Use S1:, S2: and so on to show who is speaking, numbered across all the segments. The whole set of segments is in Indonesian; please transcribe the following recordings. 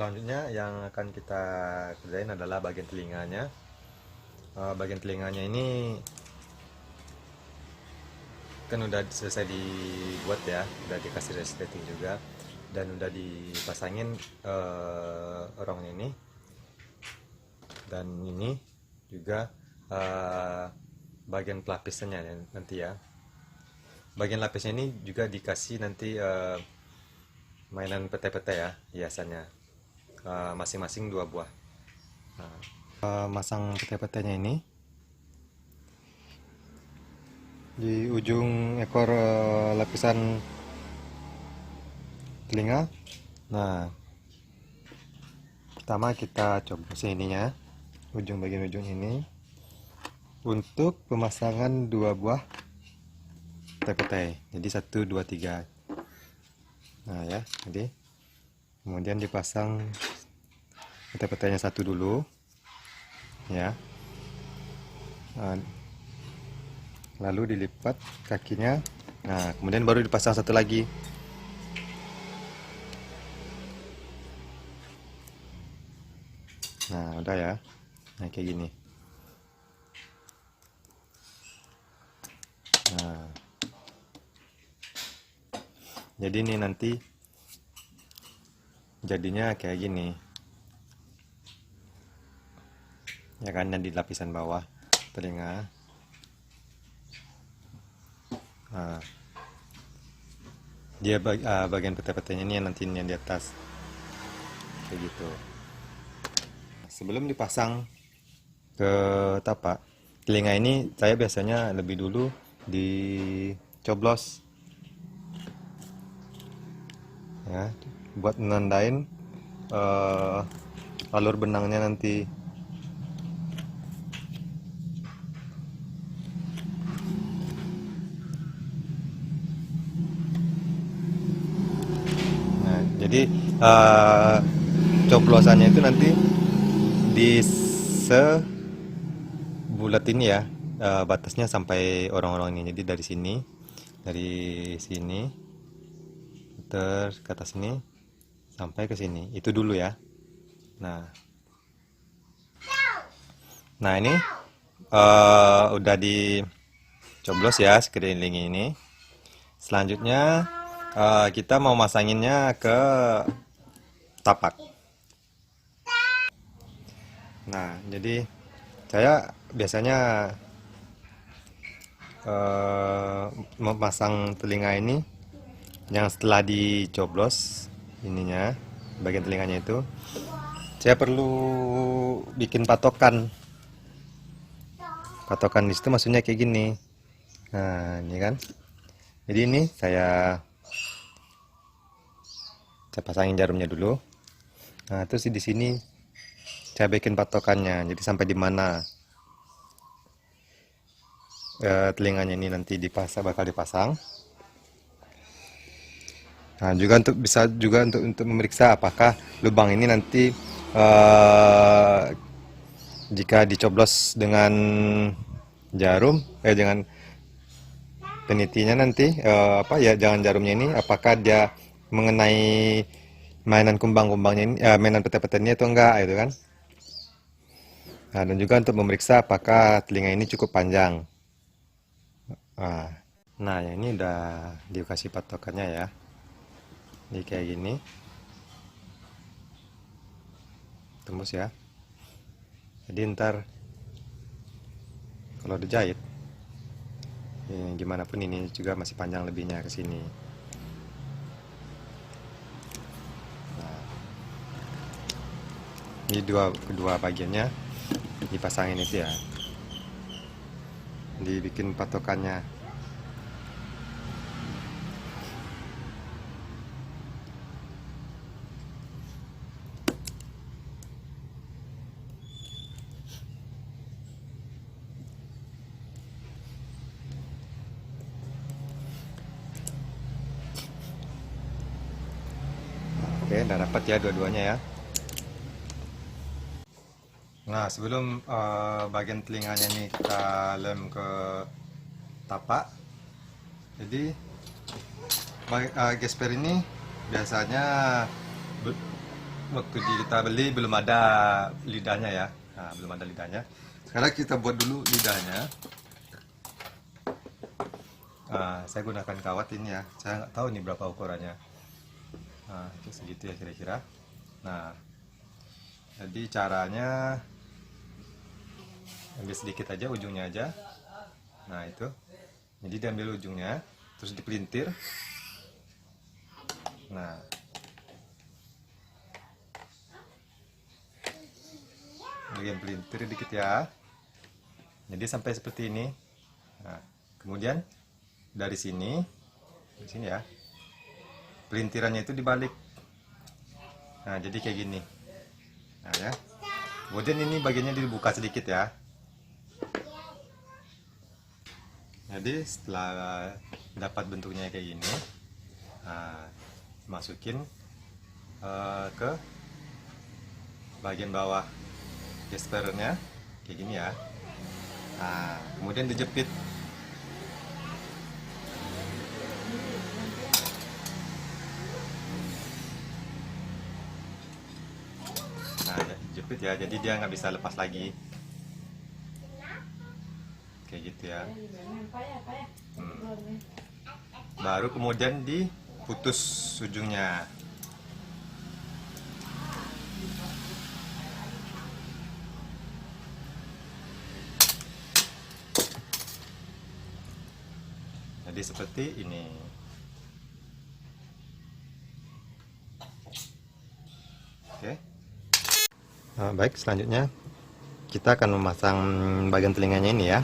S1: selanjutnya yang akan kita kerjain adalah bagian telinganya. Bagian telinganya ini kan udah selesai dibuat ya, udah dikasih resleting juga dan udah dipasangin rong ini, dan ini juga bagian pelapisnya nanti ya. Bagian lapisnya ini juga dikasih nanti mainan pete-pete ya, hiasannya masing-masing 2 buah. Masang pete-petenya ini di ujung ekor lapisan telinga. Nah, pertama kita coblos ininya, bagian ujung ini untuk pemasangan 2 buah pete-pete. Jadi 1, 2, 3. Nah ya, jadi kemudian dipasang pete-petenya 1 dulu ya. Lalu dilipat kakinya. Nah, kemudian baru dipasang 1 lagi. Nah, udah ya. Nah, kayak gini. Nah, jadi ini nanti jadinya kayak gini ya kan, yang di lapisan bawah telinga. Nah, dia bagian pete-petenya ini yang nanti yang di atas kayak gitu. Sebelum dipasang ke tapak telinga ini, saya biasanya lebih dulu dicoblos ya, buat menandain alur benangnya nanti. Nah, jadi coblosannya itu nanti di sebulat ini ya, batasnya sampai orang-orang ini. Jadi dari sini terus ke atas sini sampai ke sini, itu dulu ya. Nah ini udah dicoblos ya sekeliling ini. Selanjutnya kita mau masanginnya ke tapak. Nah, jadi saya biasanya memasang telinga ini yang setelah dicoblos ininya, bagian telinganya itu, saya perlu bikin patokan. Patokan di situ maksudnya kayak gini. Nah, ini kan. Jadi ini saya pasangin jarumnya dulu. Nah, terus di sini saya bikin patokannya. Jadi sampai di mana telinganya ini nanti bakal dipasang. Nah, juga bisa juga untuk memeriksa apakah lubang ini nanti jika dicoblos dengan jarum dengan penitinya nanti jangan jarumnya ini, apakah dia mengenai mainan kumbang-kumbangnya ini, mainan pete-petenya itu enggak, itu kan. Nah, dan juga untuk memeriksa apakah telinga ini cukup panjang. Nah, yang ini udah dikasih patokannya ya. Ini kayak gini, tembus ya. Jadi ntar kalau dijahit, gimana pun ini juga masih panjang lebihnya ke sini. Nah, ini kedua bagiannya dipasangin itu ya, dibikin patokannya. Oke, udah dapat ya dua-duanya ya. Nah, sebelum bagian telinganya ini kita lem ke tapak, jadi gesper ini biasanya waktu kita beli belum ada lidahnya ya. Nah, belum ada lidahnya. Sekarang kita buat dulu lidahnya. Saya gunakan kawat ini ya. Saya nggak tahu ini berapa ukurannya. Nah, itu segitu ya kira-kira. Nah, jadi caranya ambil sedikit aja ujungnya aja. Nah, itu. Jadi diambil ujungnya, terus dipelintir. Nah, bagian pelintir dikit ya. Jadi sampai seperti ini. Nah, kemudian dari sini ya, pelintirannya itu dibalik. Nah, jadi kayak gini. Nah ya. Kemudian ini bagiannya dibuka sedikit ya. Jadi setelah dapat bentuknya kayak gini, nah, masukin ke bagian bawah gespernya kayak gini ya. Nah, kemudian dijepit. Nah, jepit ya, jadi dia nggak bisa lepas lagi. Kayak gitu ya. Baru kemudian diputus ujungnya. Jadi seperti ini. Oke. Nah, baik, selanjutnya kita akan memasang bagian telinganya ini ya.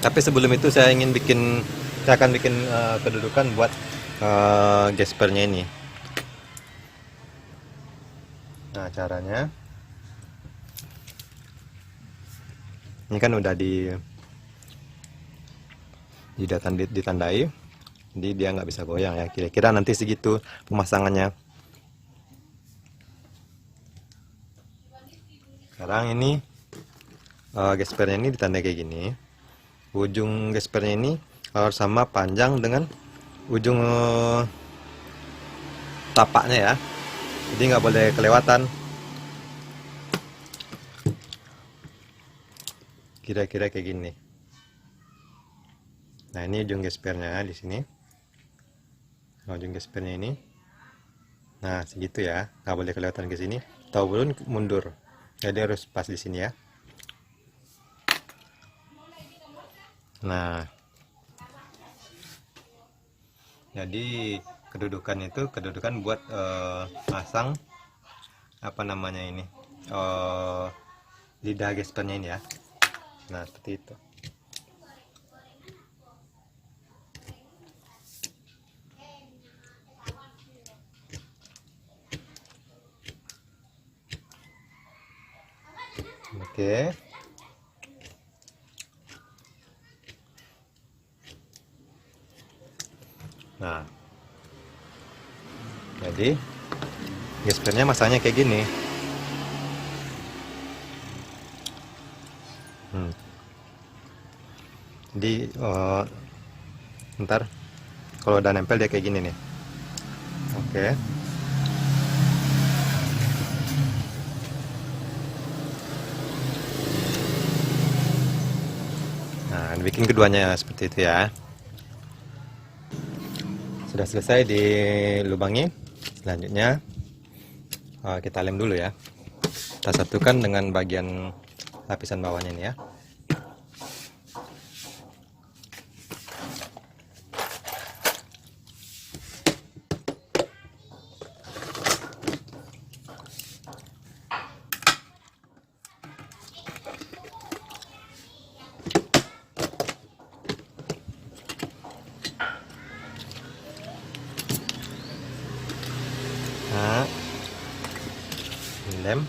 S1: Tapi sebelum itu saya akan bikin kedudukan buat gespernya ini. Nah, caranya ini kan udah ditandai, jadi dia nggak bisa goyang ya. Kira-kira nanti segitu pemasangannya. Sekarang ini gespernya ini ditandai kayak gini. Ujung gespernya ini harus sama panjang dengan ujung tapaknya ya. Jadi nggak boleh kelewatan. Kira-kira kayak gini. Nah, ini ujung gespernya di sini. Nah, ujung gespernya ini. Nah, segitu ya. Nggak boleh kelewatan ke sini. Tahu belum mundur. Jadi harus pas di sini ya. Nah, jadi kedudukan buat pasang apa namanya ini lidah gespernya ini ya. Nah, seperti itu. Oke. Nah, jadi gespernya masangnya kayak gini. Jadi ntar kalau udah nempel dia kayak gini nih. Oke. Nah, bikin keduanya seperti itu ya. Sudah selesai dilubangi. Selanjutnya kita lem dulu ya. Kita satukan dengan bagian lapisan bawahnya ini ya. Nah, lem.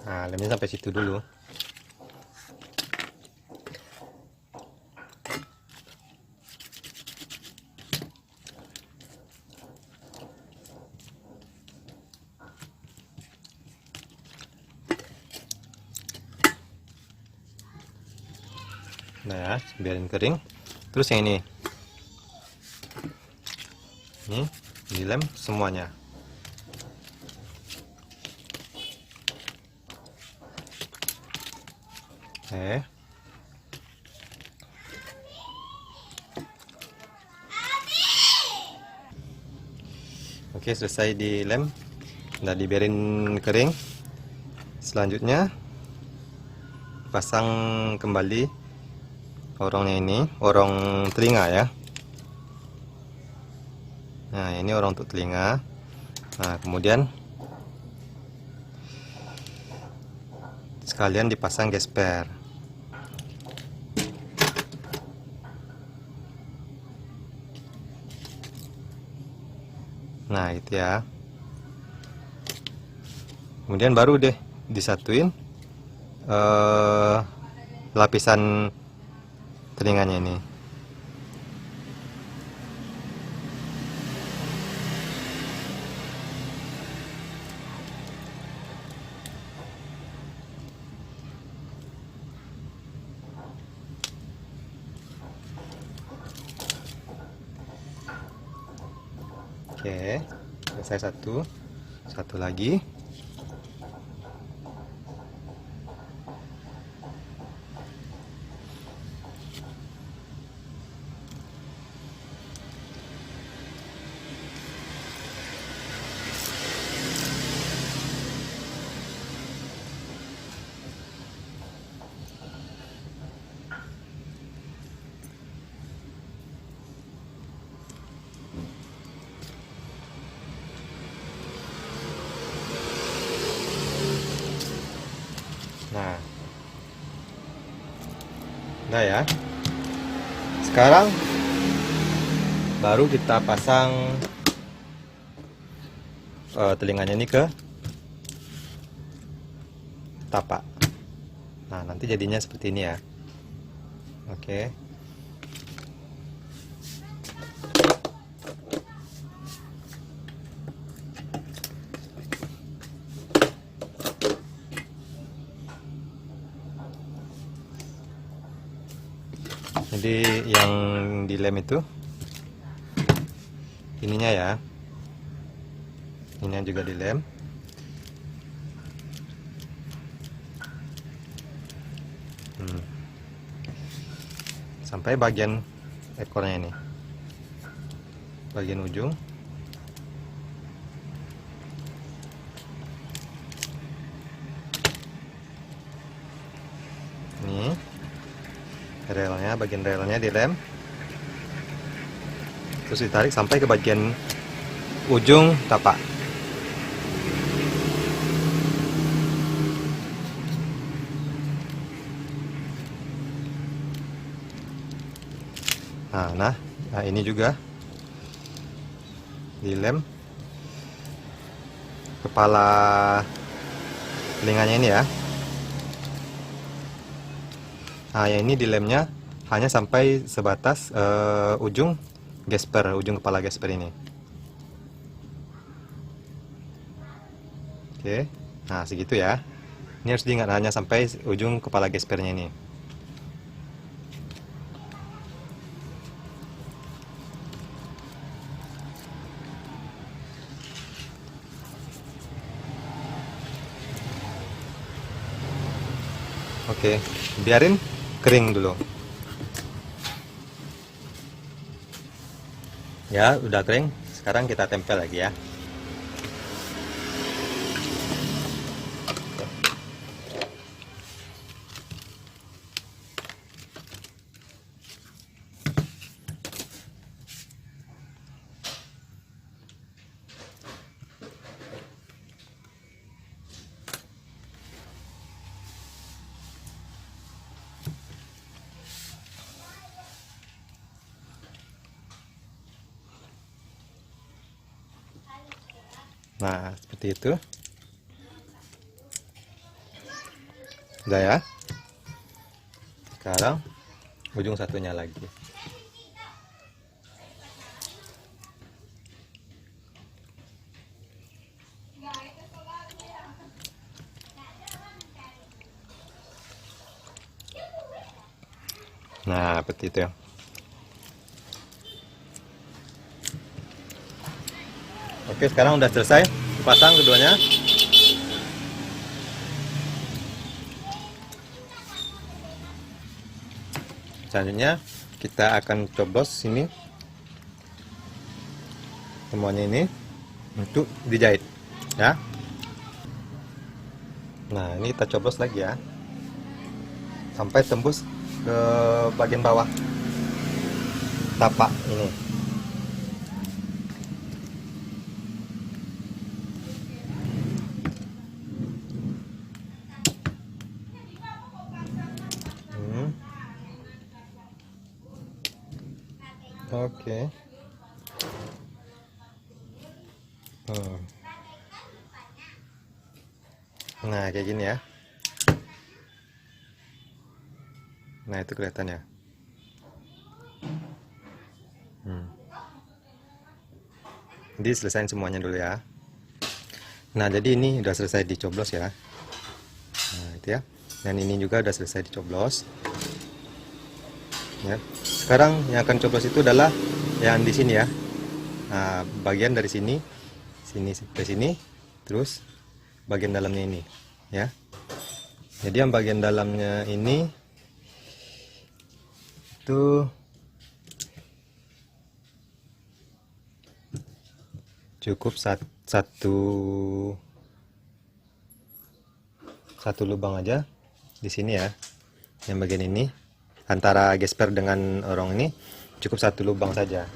S1: Nah, lemnya sampai situ dulu. Nah ya, biarin kering. Terus yang ini dilem semuanya. Oke, selesai dilem. Udah dibiarin kering. Selanjutnya pasang kembali orongnya, ini orong telinga ya. Nah, ini orong untuk telinga. Nah, kemudian sekalian dipasang gesper. Nah, itu ya. Kemudian baru deh disatuin lapisan telinganya ini. Oke, selesai satu lagi. Nah, udah ya. Sekarang baru kita pasang telinganya ini ke tapak. Nah, nanti jadinya seperti ini ya. Oke. Jadi yang dilem itu ininya ya, ini juga dilem. Sampai bagian ekornya ini, bagian ujung. Ini relnya, bagian relnya dilem, terus ditarik sampai ke bagian ujung tapak. Nah, ini juga dilem kepala telinganya ini ya. Nah, yang ini dilemnya hanya sampai sebatas ujung gesper, ujung kepala gesper ini. Oke, nah segitu ya. Ini harus diingat hanya sampai ujung kepala gespernya ini. Oke, biarin kering dulu. Ya, udah kering. Sekarang kita tempel lagi ya. Nah, seperti itu. Udah ya. Sekarang ujung satunya lagi. Nah, seperti itu ya. Oke, sekarang udah selesai dipasang keduanya. Selanjutnya kita akan coblos sini semuanya ini untuk dijahit ya. Nah, ini kita coblos lagi ya sampai tembus ke bagian bawah tapak ini. Oke. Nah, kayak gini ya. Nah, itu kelihatan ya. Jadi selesain semuanya dulu ya. Nah, jadi ini udah selesai dicoblos ya. Nah, itu ya. Dan ini juga udah selesai dicoblos. Ya. Sekarang yang akan coblos itu adalah yang di sini ya. Nah, bagian dari sini, sini sampai sini, terus bagian dalamnya ini, ya. Jadi yang bagian dalamnya ini itu cukup satu lubang aja di sini ya. Yang bagian ini antara gesper dengan orong ini cukup satu lubang saja.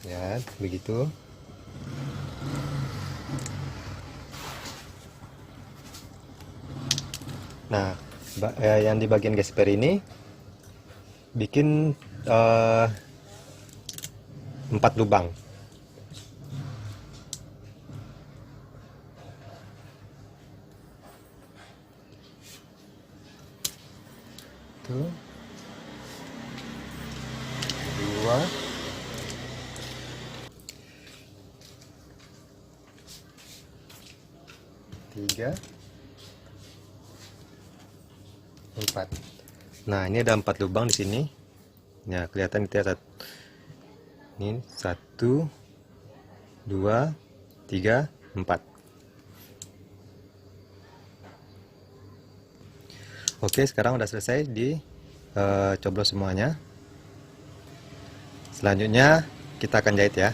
S1: Ya, begitu. Nah, yang di bagian gesper ini bikin 4 lubang. Tuh. 2, 3, 4. Nah, ini ada 4 lubang di sini. Ya, kelihatan itu ya. Ini 1, 2, 3, 4. Oke, sekarang udah selesai di coblos semuanya. Selanjutnya kita akan jahit ya.